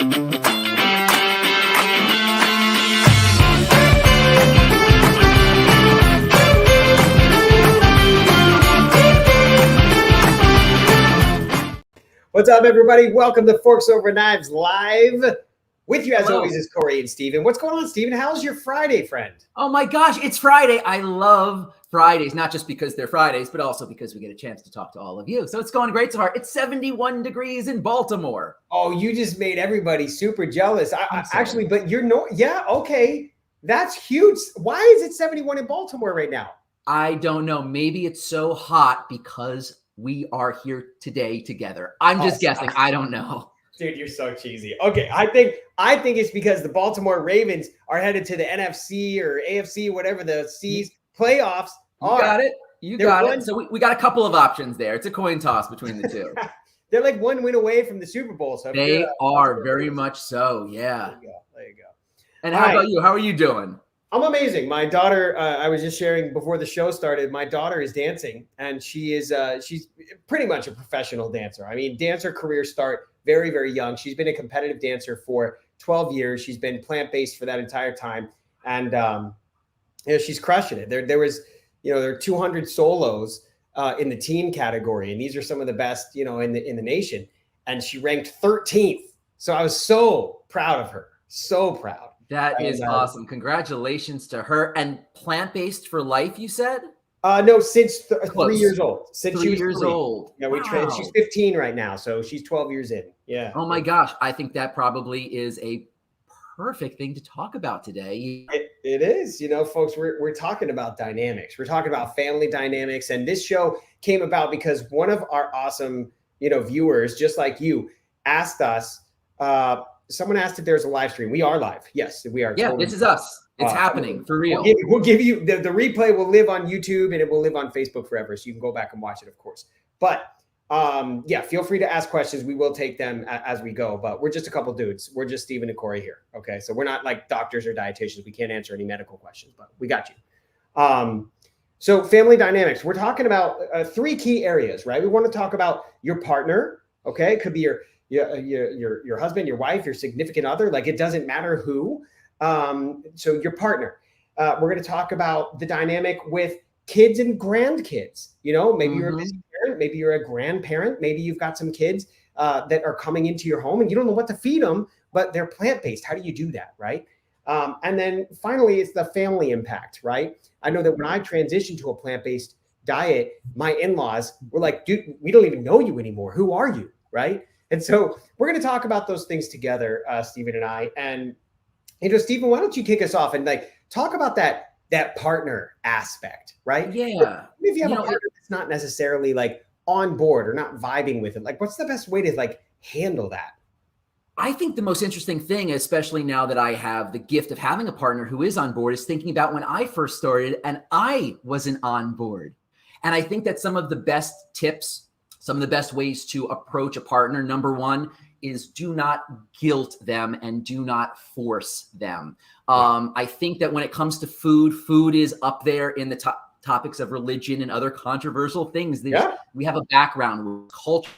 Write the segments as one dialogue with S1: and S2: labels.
S1: What's up, everybody? Welcome to Forks Over Knives Live. With you, as always, is Corey and Steven. What's going on, Steven? How's your Friday, friend?
S2: Oh my gosh, it's Friday. I love Fridays, not just because they're Fridays, but also because we get a chance to talk to all of you. So it's going great so far. It's 71 degrees in Baltimore.
S1: Oh, you just made everybody super jealous. Actually, but you're okay. That's huge. Why is it 71 in Baltimore right now?
S2: I don't know. Maybe it's so hot because we are here today together. I'm just guessing. I don't know.
S1: Dude, you're so cheesy. Okay, I think it's because the Baltimore Ravens are headed to the NFC or AFC, whatever the C's playoffs are.
S2: You got it. You got it. So we got a couple of options there. It's a coin toss between the two.
S1: They're like one win away from the Super Bowl. So
S2: they are very much so. Yeah.
S1: There you go.
S2: And how about you? How are you doing?
S1: I'm amazing. My daughter, I was just sharing before the show started, my daughter is dancing, and she's pretty much a professional dancer. I mean, dancer career start very, very young. She's been a competitive dancer for 12 years. She's been plant-based for that entire time. And, she's crushing it. There are 200 solos in the teen category. And these are some of the best, in the nation. And she ranked 13th. So I was so proud of her. So proud.
S2: That is awesome. Congratulations to her. And plant-based for life, you said?
S1: No, since 3 years old. Since
S2: 3 years old.
S1: Yeah, she's 15 right now, so she's 12 years in. Yeah.
S2: Oh my gosh, I think that probably is a perfect thing to talk about today.
S1: It is. Folks, we're talking about dynamics. We're talking about family dynamics, and this show came about because one of our awesome, viewers, just like you, asked us. Someone asked if there's a live stream. We are live. Yes, we are.
S2: Yeah, totally. This is us. It's happening for real.
S1: We'll give you the replay will live on YouTube and it will live on Facebook forever. So you can go back and watch it, of course. But feel free to ask questions. We will take them as we go. But we're just a couple dudes. We're just Steven and Corey here. Okay. So we're not like doctors or dietitians. We can't answer any medical questions, but we got you. So family dynamics. We're talking about 3 key areas, right? We want to talk about your partner. Okay. It could be your husband, your wife, your significant other. Like, it doesn't matter who. So your partner. We're going to talk about the dynamic with kids and grandkids. Maybe you're a busy parent, maybe you're a grandparent, maybe you've got some kids that are coming into your home and you don't know what to feed them, but they're plant-based. How do you do that, right? And then finally, it's the family impact, right? I know that when I transitioned to a plant-based diet, my in-laws were like, dude, we don't even know you anymore. Who are you, right? And so we're going to talk about those things together, Steven and I. And Steven, why don't you kick us off and talk about that partner aspect, right?
S2: Yeah.
S1: If you have a partner that's not necessarily on board or not vibing with it, what's the best way to handle that?
S2: I think the most interesting thing, especially now that I have the gift of having a partner who is on board, is thinking about when I first started and I wasn't on board. And I think that some of the best tips, some of the best ways to approach a partner, number one, is do not guilt them and do not force them. I think that when it comes to food is up there in the topics of religion and other controversial things. We have a background with culture.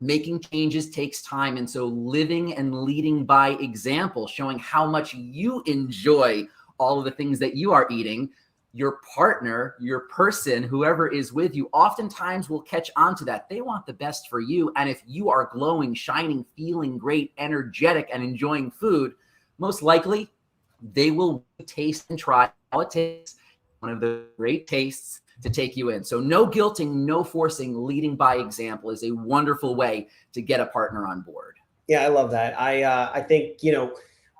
S2: Making changes takes time. And so living and leading by example, showing how much you enjoy all of the things that you are eating, your partner, your person, whoever is with you, oftentimes will catch on to that. They want the best for you. And if you are glowing, shining, feeling great, energetic, and enjoying food, most likely they will taste and try how it tastes. One of the great tastes to take you in. So no guilting, no forcing, leading by example is a wonderful way to get a partner on board.
S1: Yeah, I love that. I think,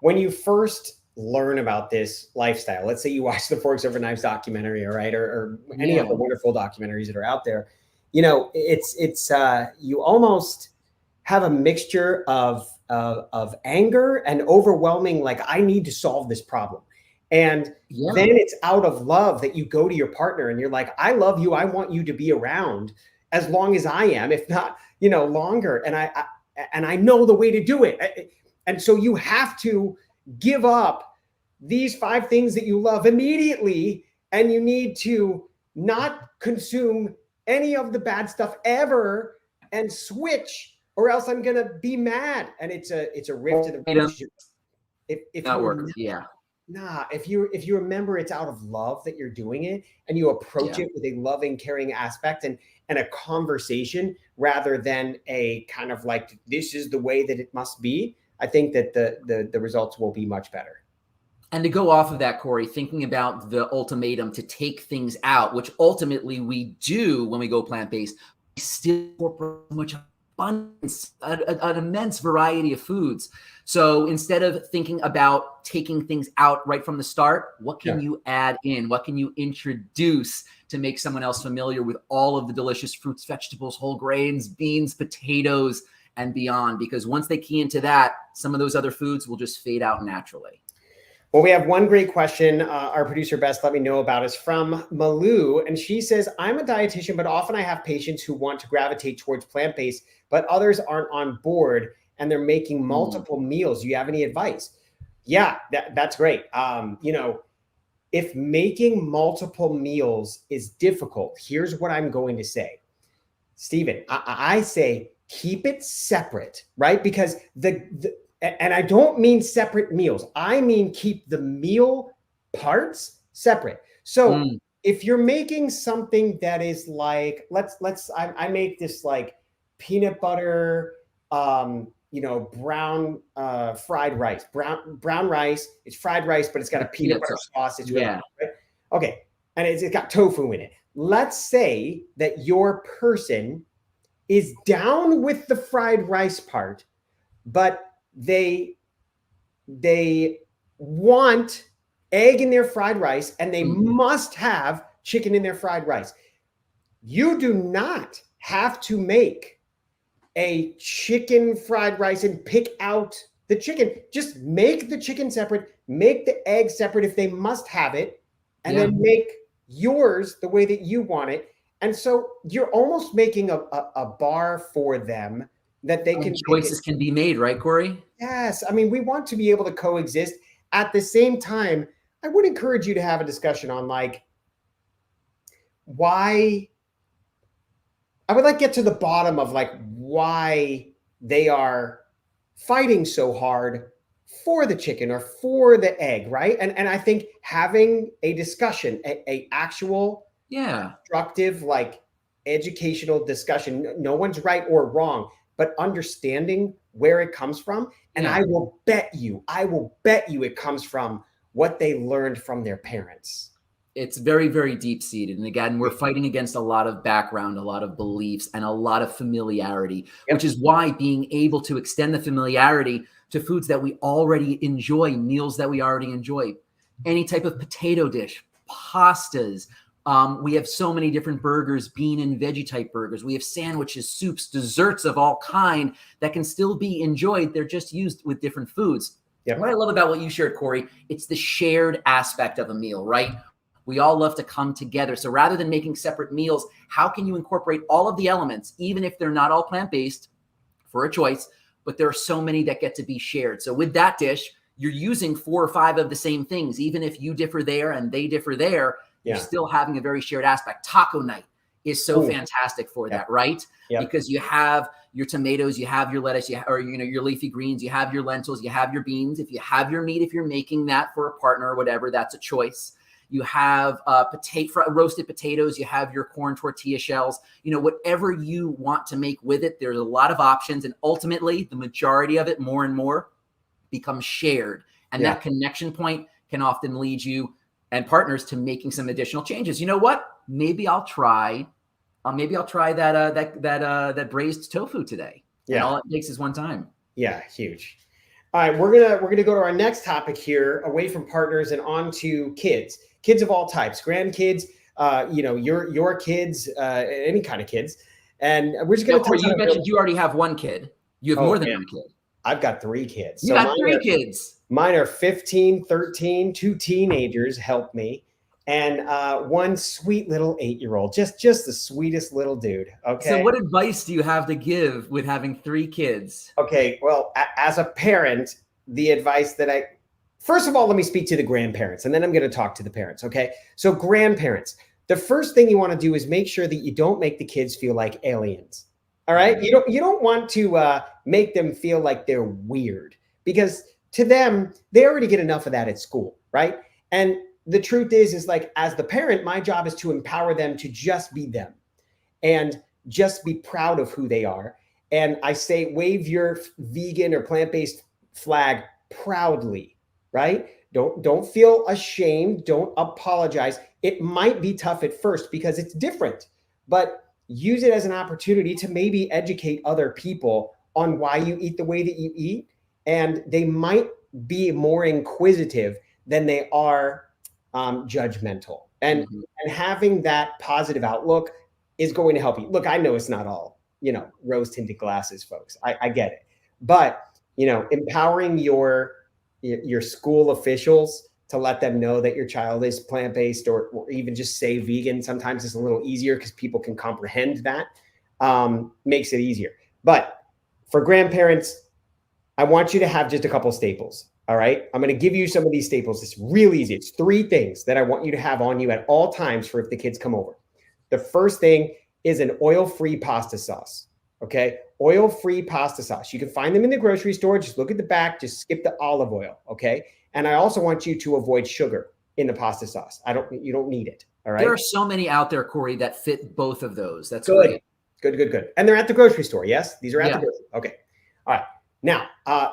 S1: when you first learn about this lifestyle, let's say you watch the Forks Over Knives documentary, all right, or any of the wonderful documentaries that are out there, it's you almost have a mixture of anger and overwhelming, I need to solve this problem. And then it's out of love that you go to your partner and you're like, I love you. I want you to be around as long as I am, if not, longer. And I know the way to do it. And so you have to give up these 5 things that you love immediately. And you need to not consume any of the bad stuff ever and switch or else I'm gonna be mad, and it's a rift in the relationship. If
S2: Not
S1: you
S2: work.
S1: remember,
S2: Yeah.
S1: if you remember it's out of love that you're doing it, and you approach it with a loving, caring aspect and a conversation rather than a kind of like, this is the way that it must be, I think that the results will be much better.
S2: And to go off of that, Corey, thinking about the ultimatum to take things out, which ultimately we do when we go plant-based, we still incorporate so much abundance, an immense variety of foods. So instead of thinking about taking things out right from the start, what can you add in? What can you introduce to make someone else familiar with all of the delicious fruits, vegetables, whole grains, beans, potatoes, and beyond? Because once they key into that, some of those other foods will just fade out naturally.
S1: Well, we have one great question. Our producer, Bess, let me know about is from Malou. And she says, I'm a dietitian, but often I have patients who want to gravitate towards plant-based, but others aren't on board and they're making multiple meals. Do you have any advice? Yeah, that's great. If making multiple meals is difficult, here's what I'm going to say. Stephen, I say keep it separate, right? Because and I don't mean separate meals. I mean keep the meal parts separate. So if you're making something that is like, I make this like peanut butter, brown fried rice, brown rice. It's fried rice, but it's got a peanut butter sauce. It's really good, right? Okay, and it's got tofu in it. Let's say that your person is down with the fried rice part, but they want egg in their fried rice and they must have chicken in their fried rice. You do not have to make a chicken fried rice and pick out the chicken. Just make the chicken separate, make the egg separate if they must have it, and then make yours the way that you want it. And so you're almost making a bar for them that they can
S2: choices can be made, right, Corey?
S1: Yes. I mean, we want to be able to coexist. At the same time, I would encourage you to have a discussion on like why. I would like get to the bottom of like why they are fighting so hard for the chicken or for the egg, right? And I think having a discussion, a actual constructive, like educational discussion, no one's right or wrong, but understanding where it comes from. And I will bet you it comes from what they learned from their parents.
S2: It's very, very deep seated. And again, we're fighting against a lot of background, a lot of beliefs, and a lot of familiarity, which is why being able to extend the familiarity to foods that we already enjoy, meals that we already enjoy, any type of potato dish, pastas. We have so many different burgers, bean and veggie type burgers. We have sandwiches, soups, desserts of all kind that can still be enjoyed. They're just used with different foods. What I love about what you shared, Corey, it's the shared aspect of a meal, right? We all love to come together. So rather than making separate meals, how can you incorporate all of the elements, even if they're not all plant-based, for a choice, but there are so many that get to be shared. So with that dish, you're using 4 or 5 of the same things. Even if you differ there and they differ there, you're still having a very shared aspect. Taco night is so fantastic for that, right? Because you have your tomatoes, you have your lettuce, or your leafy greens, you have your lentils, you have your beans. If you have your meat, if you're making that for a partner or whatever, that's a choice. You have roasted potatoes. You have your corn tortilla shells. Whatever you want to make with it, there's a lot of options. And ultimately, the majority of it, more and more, becomes shared. And that connection point can often lead you and partners to making some additional changes. You know what? Maybe I'll try that braised tofu today. And all it takes is one time.
S1: Yeah, huge. All right, we're gonna go to our next topic here, away from partners and on to kids of all types, grandkids, your kids, any kind of kids. And we're just gonna.
S2: You mentioned you already have one kid. You have more than one kid.
S1: I've got 3 kids.
S2: You got 3 kids.
S1: Mine are 15, 13, 2 teenagers help me, and one sweet little 8-year-old, just the sweetest little dude. Okay.
S2: So what advice do you have to give with having 3 kids?
S1: Okay. Well, as a parent, the advice that first of all, let me speak to the grandparents, and then I'm going to talk to the parents. Okay. So grandparents, the first thing you want to do is make sure that you don't make the kids feel like aliens. All right. You don't want to make them feel like they're weird, because to them, they already get enough of that at school, right? And the truth is like, as the parent, my job is to empower them to just be them and just be proud of who they are. And I say, wave your vegan or plant-based flag proudly, right? Don't feel ashamed. Don't apologize. It might be tough at first because it's different, but use it as an opportunity to maybe educate other people on why you eat the way that you eat. And they might be more inquisitive than they are judgmental. And having that positive outlook is going to help you. Look, I know it's not all, rose tinted glasses, folks. I get it. But, empowering your school officials to let them know that your child is plant-based, or even just say vegan. Sometimes it's a little easier because people can comprehend that, makes it easier. But for grandparents, I want you to have just a couple staples. All right. I'm going to give you some of these staples. It's real easy. It's 3 things that I want you to have on you at all times for if the kids come over. The first thing is an oil-free pasta sauce. Okay. Oil-free pasta sauce. You can find them in the grocery store. Just look at the back. Just skip the olive oil. Okay. And I also want you to avoid sugar in the pasta sauce. You don't need it. All right.
S2: There are so many out there, Corey, that fit both of those. That's
S1: good.
S2: Great.
S1: Good. And they're at the grocery store. Yes. These are at the grocery. Okay. All right. Now,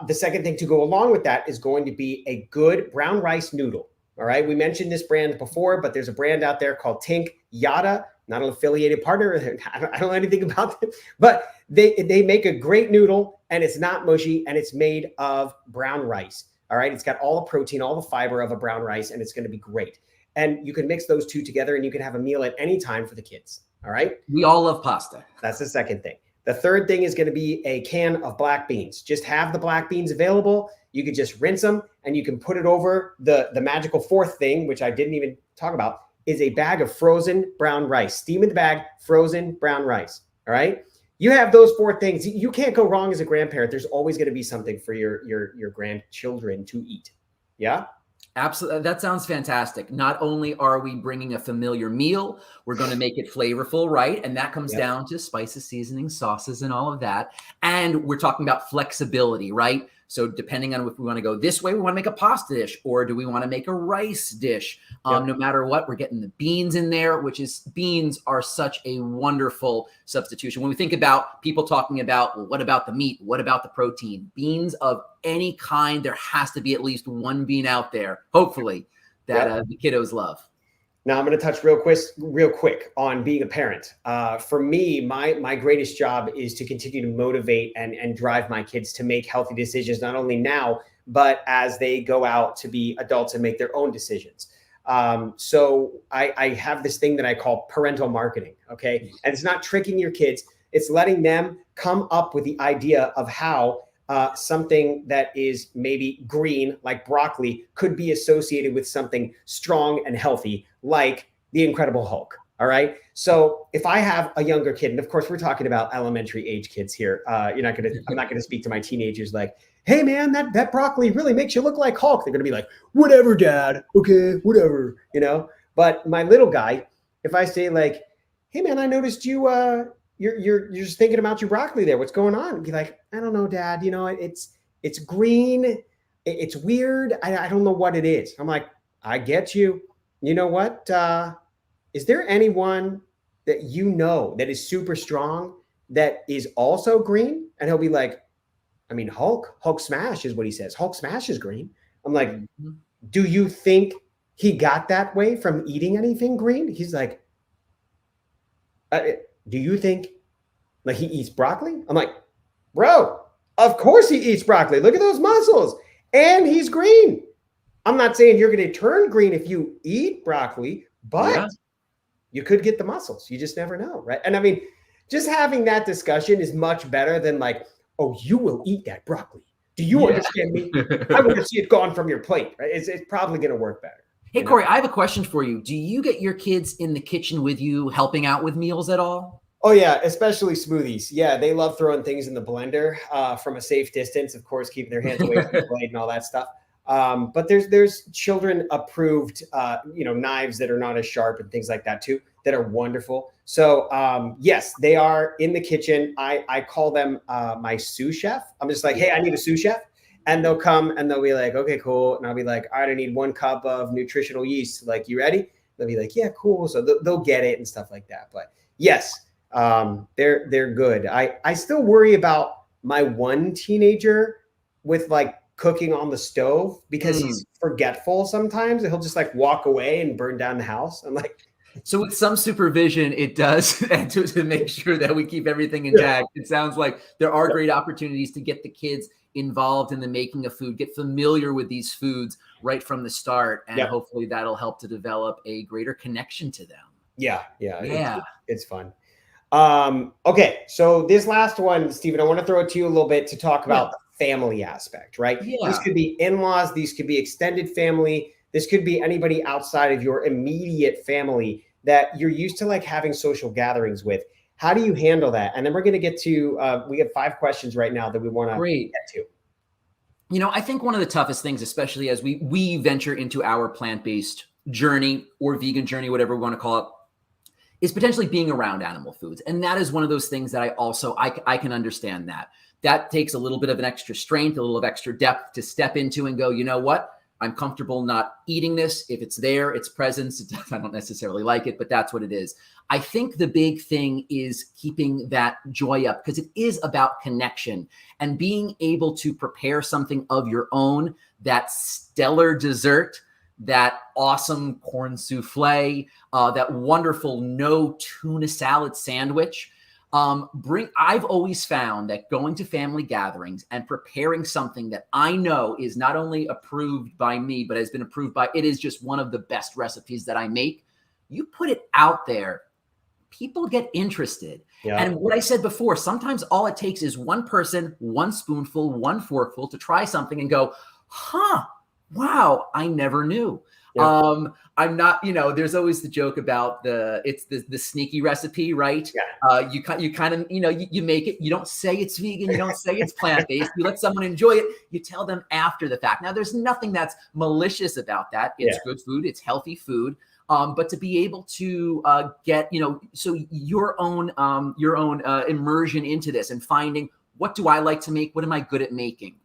S1: the second thing to go along with that is going to be a good brown rice noodle. All right. We mentioned this brand before, but there's a brand out there called Tink Yada, not an affiliated partner. I don't know anything about them, but they make a great noodle, and it's not mushy, and it's made of brown rice. All right. It's got all the protein, all the fiber of a brown rice, and it's going to be great. And you can mix those two together, and you can have a meal at any time for the kids. All right.
S2: We all love pasta.
S1: That's the second thing. The third thing is going to be a can of black beans. Just have the black beans available. You could just rinse them, and you can put it over the magical fourth thing, which I didn't even talk about, is a bag of frozen brown rice. Steam in the bag, frozen brown rice. All right. You have those 4 things. You can't go wrong as a grandparent. There's always going to be something for your grandchildren to eat. Yeah.
S2: Absolutely. That sounds fantastic. Not only are we bringing a familiar meal, we're going to make it flavorful, right? And that comes down to spices, seasonings, sauces, and all of that. And we're talking about flexibility, right? So depending on if we want to go this way, we want to make a pasta dish, or do we want to make a rice dish? No matter what, we're getting the beans in there, beans are such a wonderful substitution. When we think about people talking about, well, what about the meat? What about the protein? Beans of any kind, there has to be at least one bean out there, hopefully, that the kiddos love.
S1: Now I'm going to touch real quick on being a parent. For me, my greatest job is to continue to motivate and drive my kids to make healthy decisions, not only now, but as they go out to be adults and make their own decisions. So I have this thing that I call parental marketing. Okay. And it's not tricking your kids. It's letting them come up with the idea of how something that is maybe green, like broccoli, could be associated with something strong and healthy, like the Incredible Hulk. All right. So if I have a younger kid, and of course we're talking about elementary age kids here, I'm not going to speak to my teenagers like, hey man, that broccoli really makes you look like Hulk. They're going to be like, whatever, dad. Okay, whatever, But my little guy, if I say like, hey man, I noticed you're just thinking about your broccoli there. What's going on? Be like, I don't know, dad. It's green. It's weird. I don't know what it is. I'm like, I get you. You know what? Is there anyone that that is super strong that is also green? And he'll be like, I mean, Hulk smash is what he says. Hulk smash is green. I'm like, do you think he got that way from eating anything green? He's like, do you think like he eats broccoli? I'm like, bro, of course he eats broccoli. Look at those muscles. And he's green. I'm not saying you're going to turn green if you eat broccoli, but you could get the muscles. You just never know, right? And I mean, just having that discussion is much better than like, oh, you will eat that broccoli. Do you understand me? I want to see it gone from your plate, right? It's probably going to work better.
S2: Hey, Corey, I have a question for you. Do you get your kids in the kitchen with you helping out with meals at all?
S1: Oh, yeah, especially smoothies. Yeah, they love throwing things in the blender from a safe distance, of course, keeping their hands away from the blade and all that stuff. But there's children approved, knives that are not as sharp and things like that too, that are wonderful. So yes, they are in the kitchen. I call them my sous chef. I'm just like, hey, I need a sous chef. And they'll come and they'll be like, okay, cool. And I'll be like, all right, I need 1 cup of nutritional yeast. Like, you ready? They'll be like, yeah, cool. So they'll get it and stuff like that. But yes, they're good. I still worry about my one teenager with like cooking on the stove because he's forgetful sometimes, and he'll just like walk away and burn down the house. I'm like,
S2: so with some supervision, it does, and to make sure that we keep everything intact. It sounds like there are great opportunities to get the kids involved in the making of food, get familiar with these foods right from the start, and hopefully that'll help to develop a greater connection to them.
S1: Yeah. It's fun. Okay, so this last one, Stephen, I want to throw it to you a little bit to talk about the family aspect, right? These could be in-laws, these could be extended family, this could be anybody outside of your immediate family that you're used to like having social gatherings with. How do you handle that? And then we're going to get to, we have 5 questions right now that we want to get to.
S2: I think one of the toughest things, especially as we venture into our plant-based journey or vegan journey, whatever we want to call it, is potentially being around animal foods. And that is one of those things that I can understand that. That takes a little bit of an extra strength, a little of extra depth to step into and go, you know what? I'm comfortable not eating this. If it's there, it's presence. I don't necessarily like it, but that's what it is. I think the big thing is keeping that joy up, because it is about connection and being able to prepare something of your own, that stellar dessert, that awesome corn souffle, that wonderful no tuna salad sandwich. I've always found that going to family gatherings and preparing something that I know is not only approved by me, but has been approved by, it is just one of the best recipes that I make. You put it out there, people get interested. And what I said before, sometimes all it takes is one person, one spoonful, one forkful to try something and go, wow, I never knew. I'm not, there's always the joke about the sneaky recipe, right? You kind of, you make it, you don't say it's vegan, you don't say it's plant-based, you let someone enjoy it, you tell them after the fact. Now, there's nothing that's malicious about that. It's good food, it's healthy food. But to be able to get, so your own immersion into this and finding, what do I like to make? What am I good at making?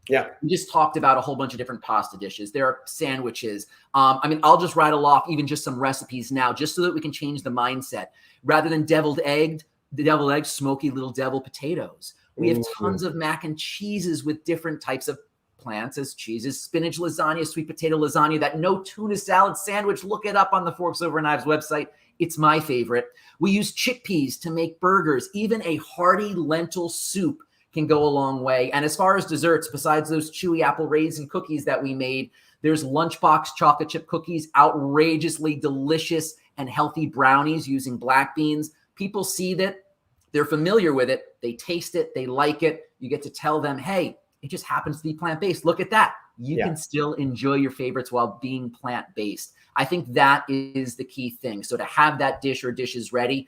S2: We just talked about a whole bunch of different pasta dishes. There are sandwiches. I'll just rattle off even just some recipes now, just so that we can change the mindset. Rather than deviled egg, smoky little devil potatoes. We have tons of mac and cheeses with different types of plants as cheeses, spinach lasagna, sweet potato lasagna, that no tuna salad sandwich. Look it up on the Forks Over Knives website. It's my favorite. We use chickpeas to make burgers. Even a hearty lentil soup can go a long way. And as far as desserts, besides those chewy apple raisin cookies that we made, there's Lunchbox chocolate chip cookies, outrageously delicious and healthy brownies using black beans. People see that, they're familiar with it, they taste it, they like it. You get to tell them, hey, it just happens to be plant-based. Look at that. You can still enjoy your favorites while being plant-based. I think that is the key thing. So to have that dish or dishes ready,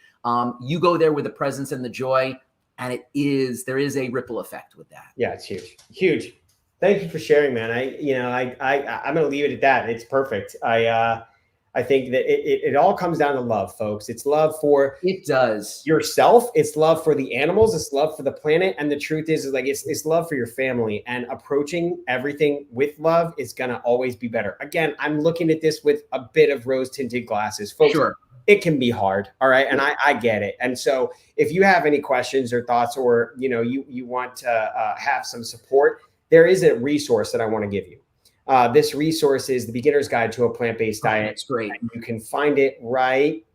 S2: you go there with the presence and the joy. And there is a ripple effect with that.
S1: Yeah, it's huge. Thank you for sharing, man. I'm going to leave it at that. It's perfect. I think that it all comes down to love, folks. It's love for yourself. It's love for the animals. It's love for the planet. And the truth is like, it's love for your family, and approaching everything with love is going to always be better. Again, I'm looking at this with a bit of rose tinted glasses, folks.
S2: Sure.
S1: It can be hard. All right. And I get it. And so if you have any questions or thoughts, or, you want to have some support, there is a resource that I want to give you. This resource is the Beginner's Guide to a Plant-Based Diet.
S2: That's great.
S1: And you can find it right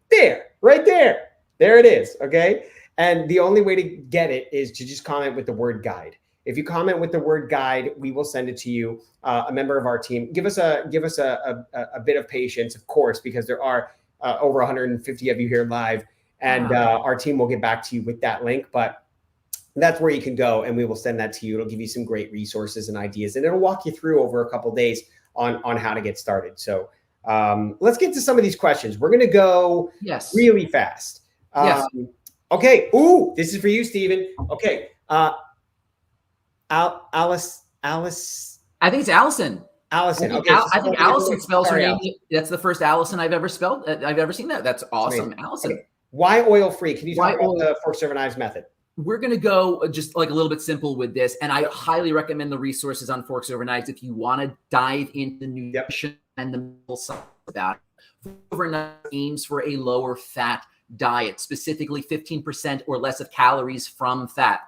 S1: there. There it is. Okay. And the only way to get it is to just comment with the word guide. If you comment with the word guide, we will send it to you. A member of our team. Give us a bit of patience, of course, because there are over 150 of you here live, and our team will get back to you with that link. But that's where you can go, and we will send that to you. It'll give you some great resources and ideas, and it'll walk you through over a couple of days on how to get started. So let's get to some of these questions. We're going to go really fast. Okay. Ooh, this is for you, Stephen. Okay.
S2: I think it's Allison.
S1: Allison. Okay.
S2: I think Allison spells her
S1: Sorry,
S2: name.
S1: Allison.
S2: That's the first Allison I've ever spelled. I've ever seen that. That's awesome, Allison.
S1: Okay. Why oil free? Can you
S2: Why
S1: talk about
S2: oil-
S1: the forks over knives method?
S2: We're going to go just like a little bit simple with this. And I highly recommend the resources on Forks Over Knives if you want to dive into nutrition and the mental side about it. Forks Over Knives aims for a lower fat diet, specifically 15% or less of calories from fat.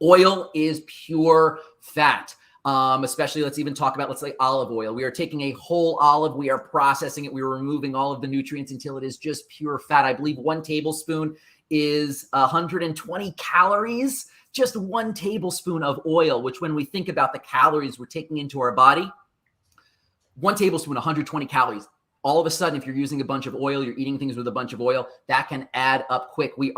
S2: Oil is pure fat. Especially let's even talk about, let's say, olive oil. We are taking a whole olive, we are processing it, we are removing all of the nutrients until it is just pure fat. I believe 1 tablespoon is 120 calories, just 1 tablespoon of oil, which when we think about the calories we're taking into our body, 1 tablespoon, 120 calories. All of a sudden, if you're using a bunch of oil, you're eating things with a bunch of oil, that can add up quick. We're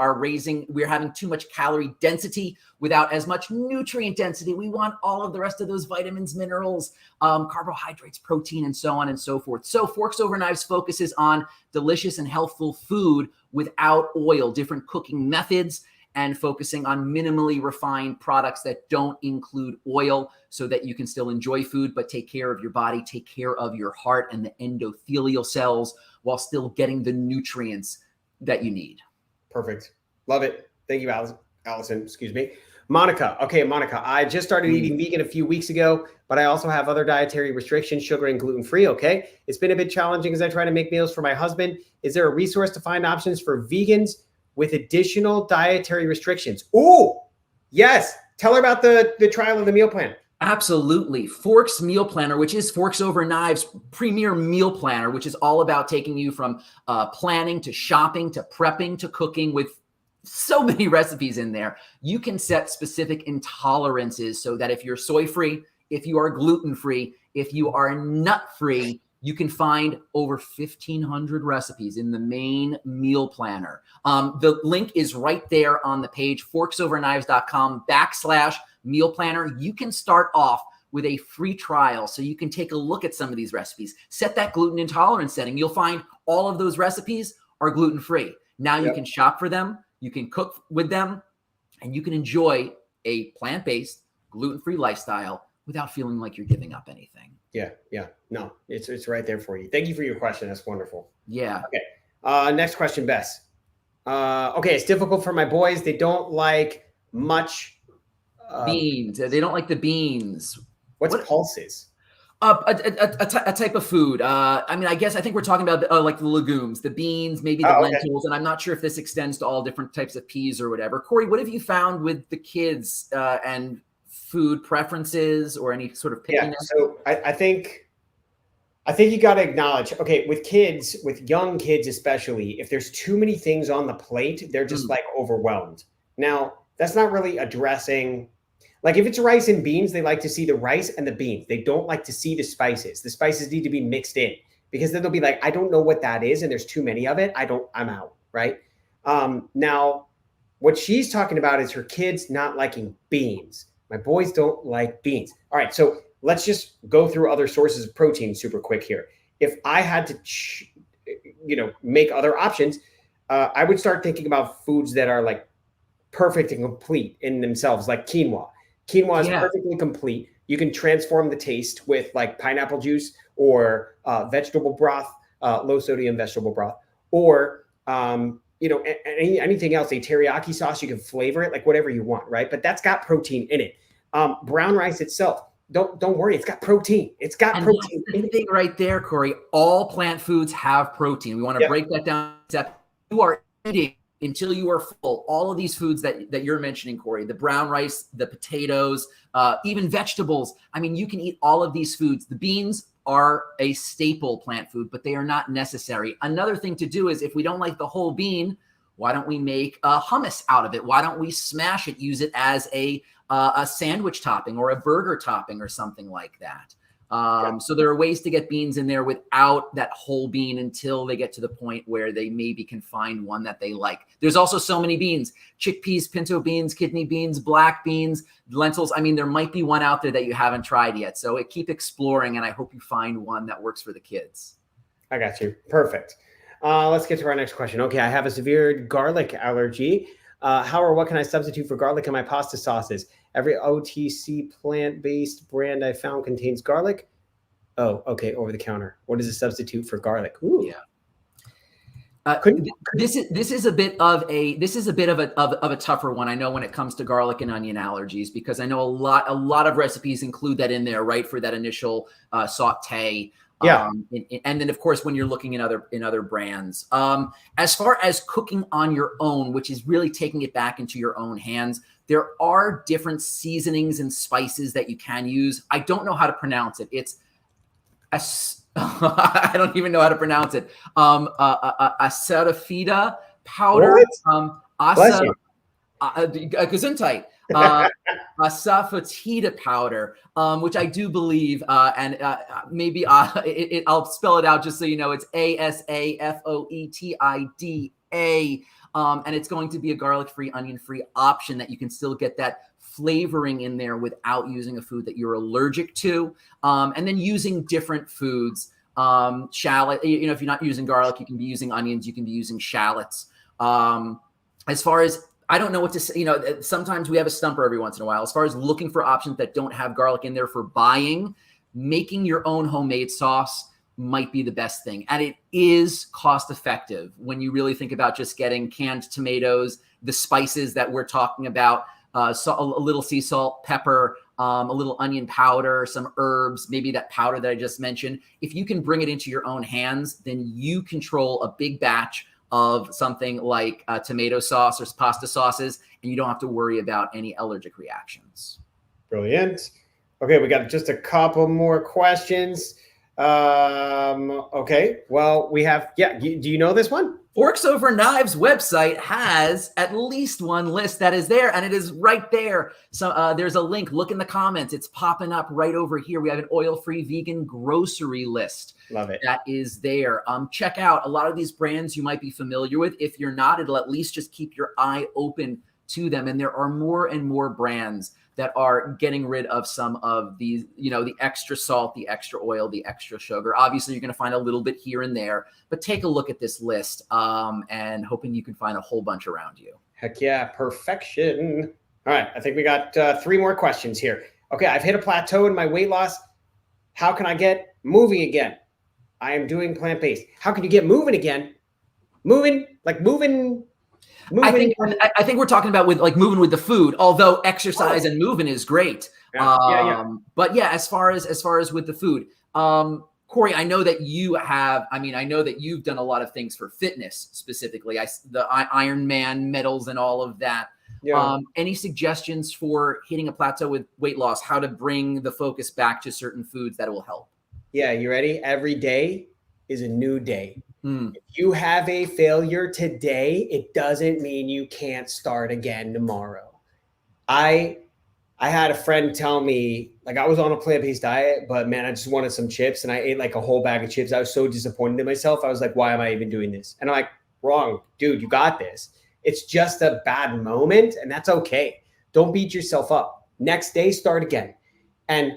S2: having too much calorie density without as much nutrient density. We want all of the rest of those vitamins, minerals, carbohydrates, protein, and so on and so forth. So Forks Over Knives focuses on delicious and healthful food without oil, different cooking methods, and focusing on minimally refined products that don't include oil so that you can still enjoy food, but take care of your body, take care of your heart and the endothelial cells while still getting the nutrients that you need.
S1: Perfect. Love it. Thank you, Allison. Excuse me. Monica. Okay, Monica, I just started eating vegan a few weeks ago, but I also have other dietary restrictions, sugar and gluten-free, okay? It's been a bit challenging as I try to make meals for my husband. Is there a resource to find options for vegans with additional dietary restrictions? Oh, yes. Tell her about the trial of the meal plan.
S2: Absolutely. Forks Meal Planner, which is Forks Over Knives premier meal planner, which is all about taking you from planning to shopping to prepping to cooking with so many recipes in there. You can set specific intolerances so that if you're soy-free, if you are gluten-free, if you are nut-free, you can find over 1,500 recipes in the main meal planner. The link is right there on the page, forksoverknives.com/meal planner. You can start off with a free trial so you can take a look at some of these recipes. Set that gluten intolerance setting. You'll find all of those recipes are gluten-free. Now you can shop for them, you can cook with them, and you can enjoy a plant-based, gluten-free lifestyle without feeling like you're giving up anything.
S1: Yeah. No, it's right there for you. Thank you for your question. That's wonderful.
S2: Yeah.
S1: Okay. Next question, Bess. Okay, it's difficult for my boys. They don't like much
S2: beans. They don't like the beans.
S1: What's pulses?
S2: A type of food. I mean, I think we're talking about like the legumes, the beans, maybe the lentils, and I'm not sure if this extends to all different types of peas or whatever. Corey, what have you found with the kids and food preferences or any sort of pickiness?
S1: Yeah, so I think you got to acknowledge, okay, with kids, with young kids especially, if there's too many things on the plate, they're just like overwhelmed. Now, that's not really addressing, like if it's rice and beans, they like to see the rice and the beans. They don't like to see the spices. The spices need to be mixed in because then they'll be like, I don't know what that is. And there's too many of it. I'm out, right? Now, what she's talking about is her kids not liking beans. My boys don't like beans. All right, so let's just go through other sources of protein super quick here. If I had to, make other options, I would start thinking about foods that are like perfect and complete in themselves, like quinoa. Quinoa is perfectly complete. You can transform the taste with like pineapple juice or vegetable broth, low sodium vegetable broth, or anything else, a teriyaki sauce, you can flavor it like whatever you want, right? But that's got protein in it. Brown rice itself, don't worry, it's got protein. It's got protein
S2: in it. Thing right there, Corey, all plant foods have protein. We want to break that down. You are eating until you are full. All of these foods that you're mentioning, Corey, the brown rice, the potatoes, even vegetables. I mean, you can eat all of these foods. The beans are a staple plant food, but they are not necessary. Another thing to do is if we don't like the whole bean, why don't we make hummus out of it? Why don't we smash it, use it as a sandwich topping or a burger topping or something like that? So there are ways to get beans in there without that whole bean until they get to the point where they maybe can find one that they like. There's also so many beans: chickpeas, pinto beans, kidney beans, black beans, lentils. I mean, there might be one out there that you haven't tried yet. So keep exploring, and I hope you find one that works for the kids.
S1: I got you. Perfect. Let's get to our next question. Okay, I have a severe garlic allergy. How or what can I substitute for garlic in my pasta sauces? Every OTC plant-based brand I found contains garlic. Oh, okay, over the counter. What is a substitute for garlic? Ooh.
S2: Yeah. This is a bit of a tougher one. I know when it comes to garlic and onion allergies, because I know a lot of recipes include that in there, right, for that initial saute.
S1: Yeah.
S2: And then of course when you're looking in other brands, as far as cooking on your own, which is really taking it back into your own hands, there are different seasonings and spices that you can use. I don't know how to pronounce it. It's I don't even know how to pronounce it. Asafoetida powder. Gesundheit. Asafoetida powder, which I do believe, and maybe I'll spell it out just so you know. It's Asafoetida, and it's going to be a garlic-free, onion-free option that you can still get that flavoring in there without using a food that you're allergic to. And then using different foods, shallot, you know, if you're not using garlic, you can be using onions, you can be using shallots. As far as, I don't know what to say, you know, sometimes we have a stumper every once in a while. As far as looking for options that don't have garlic in there for buying, making your own homemade sauce might be the best thing. And it is cost effective when you really think about just getting canned tomatoes, the spices that we're talking about, a little sea salt, pepper, a little onion powder, some herbs, maybe that powder that I just mentioned. If you can bring it into your own hands, then you control a big batch of something like tomato sauce or pasta sauces, and you don't have to worry about any allergic reactions.
S1: Brilliant. Okay, we got just a couple more questions. Okay, well, we have, do you know this one?
S2: Forks Over Knives website has at least one list that is there, and it is right there. So there's a link. Look in the comments. It's popping up right over here. We have an oil-free vegan grocery list.
S1: Love it.
S2: That is there. Check out a lot of these brands you might be familiar with. If you're not, it'll at least just keep your eye open to them. And there are more and more brands that are getting rid of some of these, you know, the extra salt, the extra oil, the extra sugar. Obviously, you're going to find a little bit here and there, but take a look at this list and hoping you can find a whole bunch around you.
S1: Heck yeah, perfection. All right, I think we got 3 more questions here. Okay, I've hit a plateau in my weight loss. How can I get moving again? I am doing plant-based. How can you get moving again? Moving. I
S2: think we're talking about with like moving with the food, although exercise and moving is great. But yeah, as far as with the food, Corey, I know that I know that you've done a lot of things for fitness specifically. The Ironman medals and all of that. Yeah. Any suggestions for hitting a plateau with weight loss? How to bring the focus back to certain foods that will help?
S1: Yeah, you ready? Every day is a new day. If you have a failure today, it doesn't mean you can't start again tomorrow. I had a friend tell me, like, I was on a plant-based diet, but man, I just wanted some chips and I ate like a whole bag of chips. I was so disappointed in myself. I was like, why am I even doing this? And I'm like, wrong, dude, you got this. It's just a bad moment and that's okay. Don't beat yourself up. Next day, start again and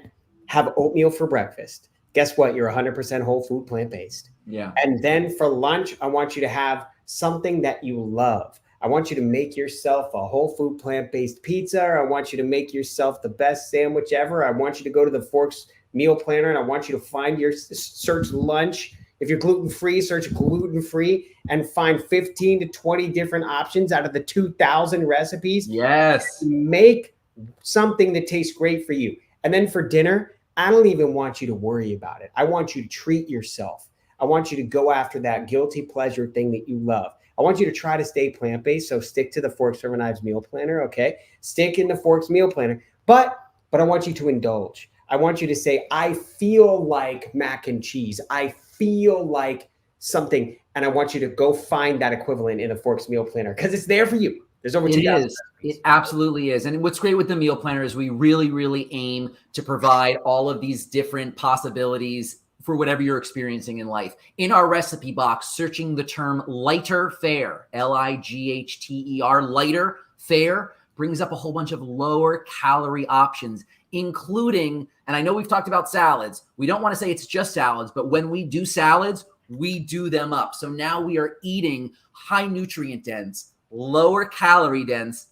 S1: have oatmeal for breakfast. Guess what? You're 100% whole food plant-based.
S2: Yeah.
S1: And then for lunch, I want you to have something that you love. I want you to make yourself a whole food plant-based pizza. Or I want you to make yourself the best sandwich ever. I want you to go to the Forks meal planner and I want you to search lunch. If you're gluten-free, search gluten-free and find 15 to 20 different options out of the 2,000 recipes.
S2: Yes.
S1: Make something that tastes great for you. And then for dinner, I don't even want you to worry about it. I want you to treat yourself. I want you to go after that guilty pleasure thing that you love. I want you to try to stay plant-based. So stick to the Forks Over Knives meal planner. Okay. Stick in the Forks meal planner, but I want you to indulge. I want you to say, I feel like mac and cheese. I feel like something. And I want you to go find that equivalent in a Forks meal planner because it's there for you. There's over 2,000.
S2: It absolutely is. And what's great with the meal planner is we really, really aim to provide all of these different possibilities for whatever you're experiencing in life. In our recipe box, searching the term lighter fare, Lighther, lighter fare, brings up a whole bunch of lower calorie options, including, and I know we've talked about salads. We don't want to say it's just salads, but when we do salads, we do them up. So now we are eating high nutrient dense, lower calorie dense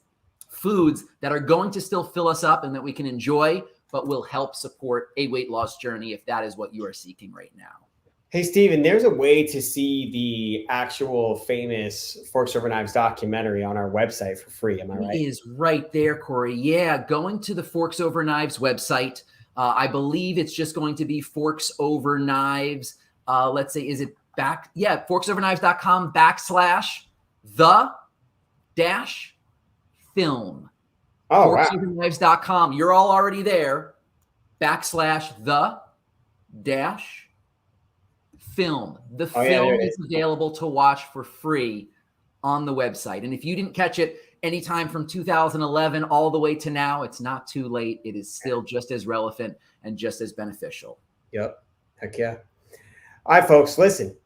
S2: foods that are going to still fill us up and that we can enjoy, but will help support a weight loss journey if that is what you are seeking right now.
S1: Hey, Steven, there's a way to see the actual famous Forks Over Knives documentary on our website for free. Am I right?
S2: It is right there, Corey. Yeah, going to the Forks Over Knives website. I believe it's just going to be Forks Over Knives. Let's say, is it back? Yeah, forksoverknives.com/the-film.
S1: Oh, wow.
S2: Forksoverknives.com. You're all already there. /the-film. The film is available to watch for free on the website. And if you didn't catch it anytime from 2011 all the way to now, it's not too late. It is still just as relevant and just as beneficial.
S1: Yep. Heck yeah. All right, folks, listen.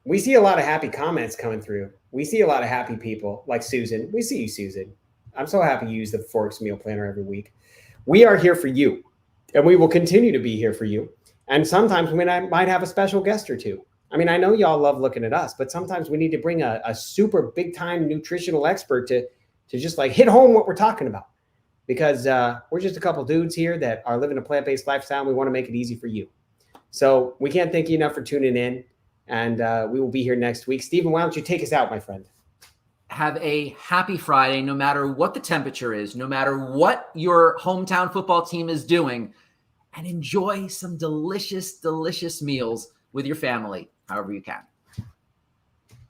S1: We see a lot of happy comments coming through. We see a lot of happy people like Susan. We see you, Susan. I'm so happy you use the Forks meal planner every week. We are here for you, and we will continue to be here for you. And sometimes we might have a special guest or two. I mean, I know y'all love looking at us, but sometimes we need to bring a super big time nutritional expert to just like hit home what we're talking about, because we're just a couple dudes here that are living a plant-based lifestyle. And we want to make it easy for you. So we can't thank you enough for tuning in, and we will be here next week. Steven, why don't you take us out, my friend?
S2: Have a happy Friday, no matter what the temperature is, no matter what your hometown football team is doing, and enjoy some delicious, delicious meals with your family, however you can.